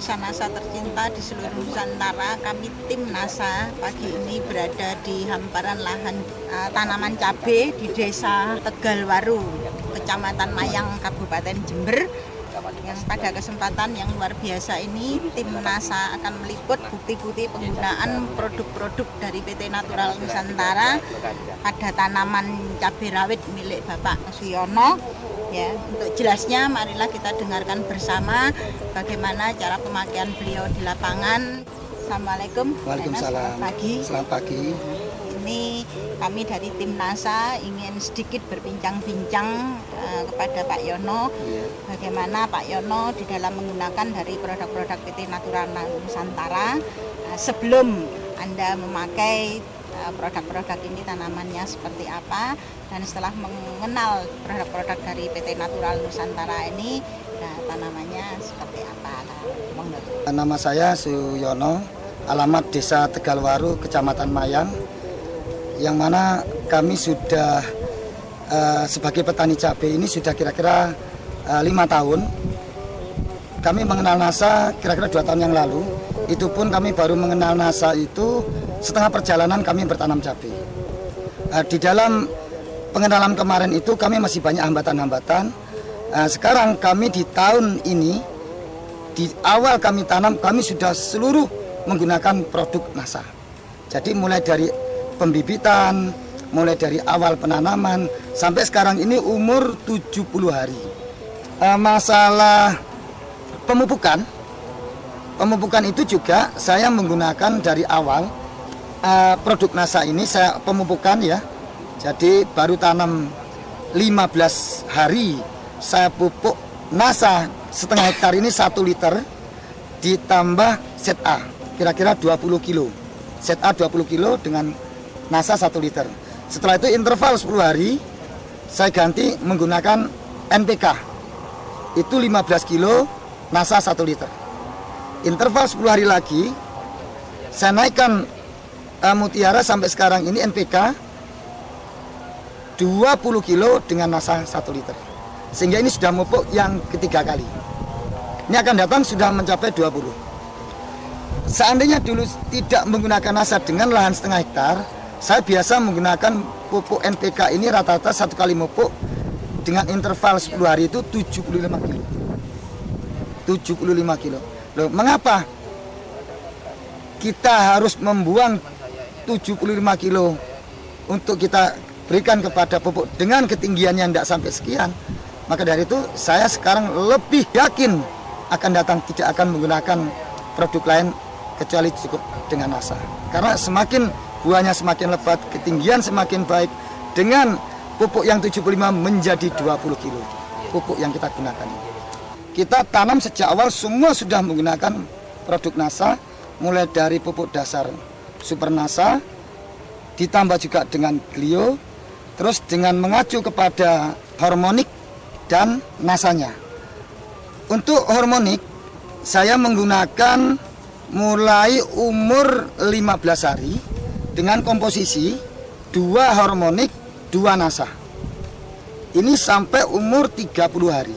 pemirsa NASA tercinta di seluruh Nusantara, kami tim NASA pagi ini berada di hamparan lahan tanaman cabai di Desa Tegalwaru, Kecamatan Mayang, Kabupaten Jember. Yang pada kesempatan yang luar biasa ini, tim NASA akan meliput bukti-bukti penggunaan produk-produk dari PT Natural Nusantara pada tanaman cabai rawit milik Bapak Suyono. Ya, untuk jelasnya marilah kita dengarkan bersama bagaimana cara pemakaian beliau di lapangan. Assalamualaikum. Waalaikumsalam. Selamat pagi. Selamat pagi. Ini kami dari tim NASA ingin sedikit berbincang-bincang kepada Pak Yono. Bagaimana Pak Yono di dalam menggunakan dari produk-produk PT Natural Nusantara. Sebelum Anda memakai produk-produk ini, tanamannya seperti apa, dan setelah mengenal produk-produk dari PT Natural Nusantara ini, tanamannya seperti apa. Nama saya Suyono, alamat Desa Tegalwaru, Kecamatan Mayang, yang mana kami sudah sebagai petani cabai ini sudah kira-kira 5 tahun. Kami mengenal NASA kira-kira 2 tahun yang lalu. Itu pun kami baru mengenal NASA itu setengah perjalanan kami bertanam cabai. Di dalam pengenalan kemarin itu kami masih banyak hambatan-hambatan. Sekarang kami di tahun ini, di awal kami tanam, kami sudah seluruh menggunakan produk NASA. Jadi mulai dari pembibitan, mulai dari awal penanaman, sampai sekarang ini umur 70 hari. Masalah pemupukan itu juga saya menggunakan dari awal. Produk NASA ini saya pemupukan ya. Jadi baru tanam 15 hari saya pupuk NASA setengah hektar ini 1 liter ditambah set A kira-kira 20 kilo. Set A 20 kilo dengan NASA 1 liter. Setelah itu interval 10 hari saya ganti menggunakan NPK. Itu 15 kilo NASA 1 liter. Interval 10 hari lagi saya naikkan Mutiara sampai sekarang ini NPK 20 kilo dengan NASA 1 liter. Sehingga ini sudah mupuk yang ketiga kali. Ini akan datang sudah mencapai 20. Seandainya dulu tidak menggunakan NASA dengan lahan setengah hektar, saya biasa menggunakan pupuk NPK ini rata-rata 1 kali mupuk dengan interval 10 hari itu 75 kilo. 75 kilo. Loh, mengapa kita harus membuang 75 kilo untuk kita berikan kepada pupuk dengan ketinggian yang tidak sampai sekian? Maka dari itu saya sekarang lebih yakin akan datang tidak akan menggunakan produk lain kecuali cukup dengan NASA. Karena semakin buahnya semakin lebat, ketinggian semakin baik, dengan pupuk yang 75 menjadi 20 kilo pupuk yang kita gunakan. Kita tanam sejak awal semua sudah menggunakan produk NASA, mulai dari pupuk dasar Super NASA, ditambah juga dengan Glio, terus dengan mengacu kepada hormonik dan NASA-nya. Untuk hormonik, saya menggunakan mulai umur 15 hari dengan komposisi 2 hormonik, 2 NASA. Ini sampai umur 30 hari.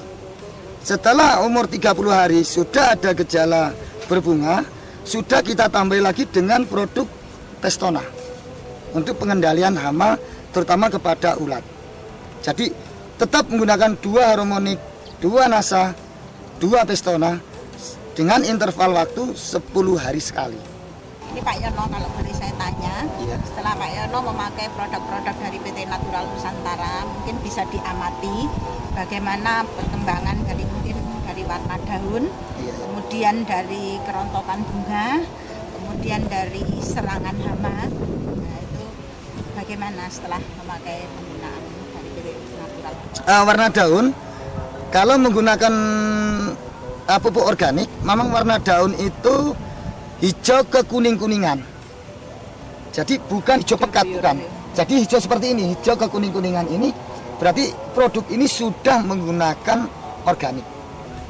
Setelah umur 30 hari sudah ada gejala berbunga, sudah kita tambah lagi dengan produk Testona untuk pengendalian hama terutama kepada ulat. Jadi tetap menggunakan 2 harmonik, 2 NASA, 2 Testona dengan interval waktu 10 hari sekali. Ini Pak Yono, kalau boleh saya tanya, setelah Pak Yono memakai produk-produk dari PT Natural Nusantara, mungkin bisa diamati bagaimana perkembangan dari warna daun, kemudian dari kerontokan bunga, kemudian dari serangan hama. Nah, itu bagaimana setelah memakai penggunaan dari PT Natural? Warna daun, kalau menggunakan pupuk organik, memang warna daun itu hijau ke kuning-kuningan. Jadi bukan hijau pekat, bukan. Jadi hijau seperti ini, hijau ke kuning-kuningan ini berarti produk ini sudah menggunakan organik.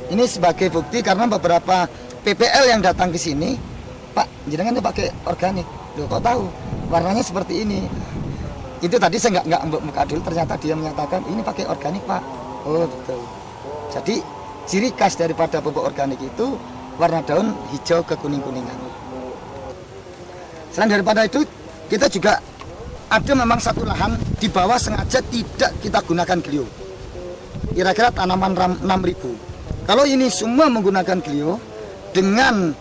Ini sebagai bukti karena beberapa PPL yang datang ke sini, Pak, jenengan pakai organik. Loh, kok tahu? Warnanya seperti ini. Itu tadi saya nggak buka dulu, ternyata dia menyatakan ini pakai organik, Pak. Oh, betul. Jadi ciri khas daripada pupuk organik itu warna daun hijau ke kuning-kuningan. Selain daripada itu, kita juga ada memang satu lahan di bawah sengaja tidak kita gunakan Glio. Kira-kira tanaman 6.000. Kalau ini semua menggunakan Glio dengan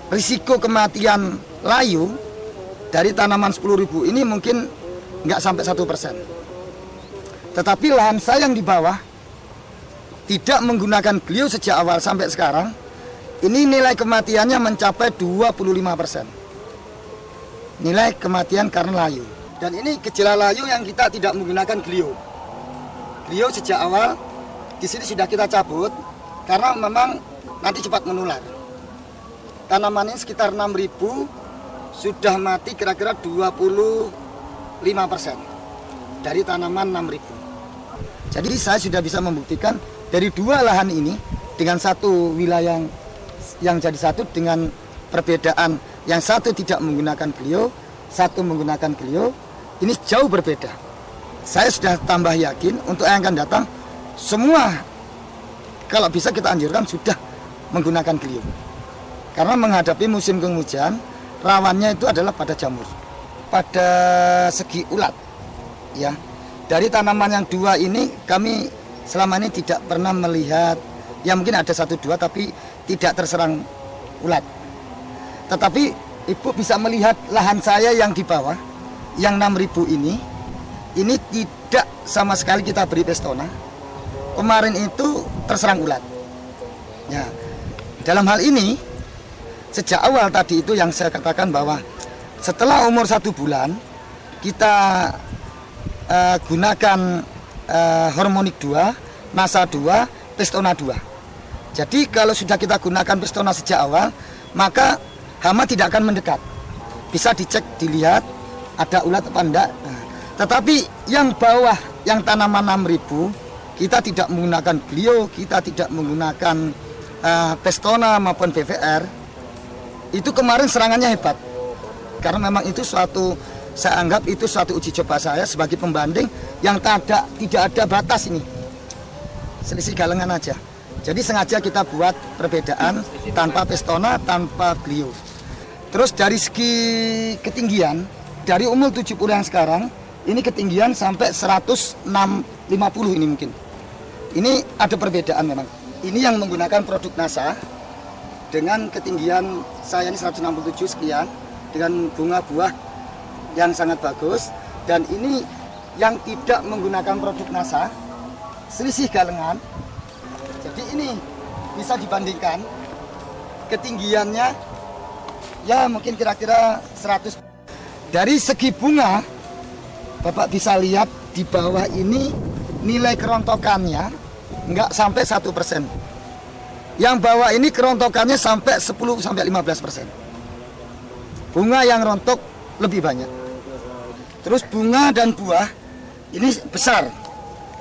risiko kematian layu dari tanaman 10.000 ini mungkin nggak sampai 1%. Tetapi lahan saya yang di bawah tidak menggunakan Glio sejak awal sampai sekarang, ini nilai kematiannya mencapai 25%. Nilai kematian karena layu. Dan ini gejala layu yang kita tidak menggunakan Glio. Glio sejak awal di sini sudah kita cabut karena memang nanti cepat menular. Tanaman ini sekitar 6.000 sudah mati kira-kira 25% dari tanaman 6.000. Jadi saya sudah bisa membuktikan dari dua lahan ini dengan satu wilayah yang jadi satu dengan perbedaan yang satu tidak menggunakan Glio, satu menggunakan Glio. Ini jauh berbeda. Saya sudah tambah yakin untuk yang akan datang semua kalau bisa kita anjurkan sudah menggunakan Glio. Karena menghadapi musim penghujan rawannya itu adalah pada jamur. Pada segi ulat ya. Dari tanaman yang dua ini kami selama ini tidak pernah melihat, ya mungkin ada 1-2 tapi tidak terserang ulat. Tetapi Ibu bisa melihat lahan saya yang di bawah yang 6.000 ini tidak sama sekali kita beri Pestona. Kemarin itu terserang ulat. Ya, dalam hal ini sejak awal tadi itu yang saya katakan bahwa setelah umur 1 bulan kita gunakan Hormonik 2, Nasa 2, Pestona 2. Jadi kalau sudah kita gunakan Pestona sejak awal, maka hama tidak akan mendekat. Bisa dicek, dilihat ada ulat apa enggak. Nah, tetapi yang bawah, yang tanaman 6.000, kita tidak menggunakan Glio, kita tidak menggunakan Pestona maupun BVR. Itu kemarin serangannya hebat. Karena memang itu saya anggap itu suatu uji coba saya sebagai pembanding yang tidak ada batas ini. Selisih galengan aja. Jadi sengaja kita buat perbedaan tanpa Pestona, tanpa Glio. Terus dari segi ketinggian, dari umur 70 yang sekarang, ini ketinggian sampai 150 ini mungkin. Ini ada perbedaan memang. Ini yang menggunakan produk Nasa dengan ketinggian saya ini 167 sekian dengan bunga buah yang sangat bagus. Dan ini yang tidak menggunakan produk Nasa, selisih galengan. Jadi ini bisa dibandingkan ketinggiannya ya mungkin kira-kira 100. Dari segi bunga, Bapak bisa lihat di bawah ini nilai kerontokannya nggak sampai 1%. Yang bawah ini kerontokannya sampai 10-15%. Bunga yang rontok lebih banyak. Terus bunga dan buah ini besar.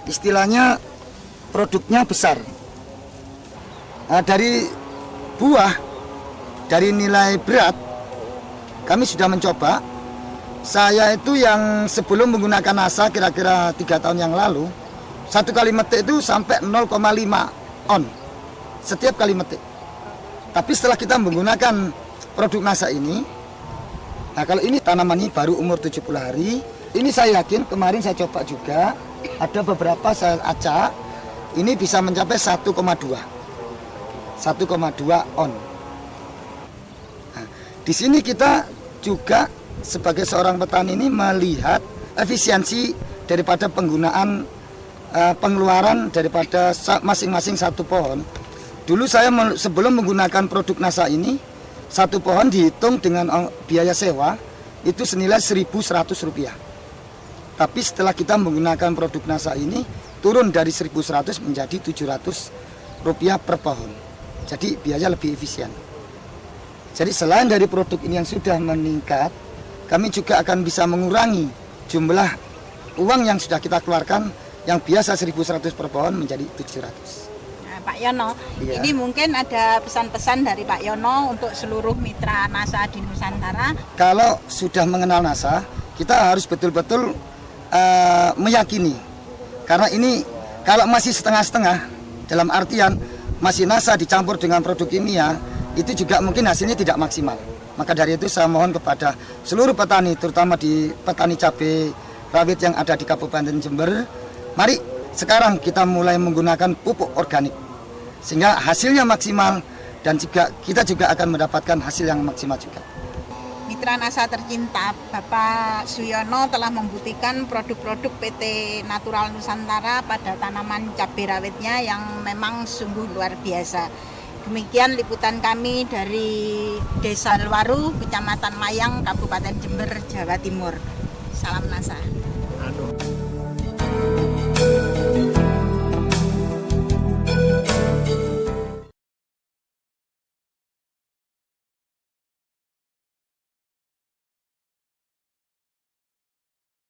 Istilahnya produknya besar. Nah, dari buah, dari nilai berat, kami sudah mencoba. Saya itu yang sebelum menggunakan Nasa kira-kira 3 tahun yang lalu, satu kali metik itu sampai 0,5 on setiap kali metik. Tapi setelah kita menggunakan produk Nasa ini, nah kalau ini tanaman ini baru umur 70 hari, ini saya yakin kemarin saya coba juga, ada beberapa saya acak, ini bisa mencapai 1,2 on. Nah, di sini kita juga sebagai seorang petani ini melihat efisiensi daripada penggunaan pengeluaran daripada masing-masing satu pohon. Dulu saya sebelum menggunakan produk Nasa ini, satu pohon dihitung dengan biaya sewa itu senilai Rp1.100. Tapi setelah kita menggunakan produk Nasa ini, turun dari 1.100 menjadi Rp700 per pohon. Jadi biaya lebih efisien. Jadi selain dari produk ini yang sudah meningkat, kami juga akan bisa mengurangi jumlah uang yang sudah kita keluarkan yang biasa 1.100 per pohon menjadi 700. Nah, Pak Yono, iya. Ini mungkin ada pesan-pesan dari Pak Yono untuk seluruh mitra Nasa di Nusantara. Kalau sudah mengenal Nasa, kita harus betul-betul meyakini. Karena ini kalau masih setengah-setengah, dalam artian masih Nasa dicampur dengan produk kimia, itu juga mungkin hasilnya tidak maksimal. Maka dari itu saya mohon kepada seluruh petani, terutama di petani cabai rawit yang ada di Kabupaten Jember, mari sekarang kita mulai menggunakan pupuk organik sehingga hasilnya maksimal dan juga kita juga akan mendapatkan hasil yang maksimal juga. Mitra NASA tercinta, Bapak Suyono telah membuktikan produk-produk PT Natural Nusantara pada tanaman cabai rawitnya yang memang sungguh luar biasa. Demikian liputan kami dari Desa Waru, Kecamatan Mayang, Kabupaten Jember, Jawa Timur. Salam NASA.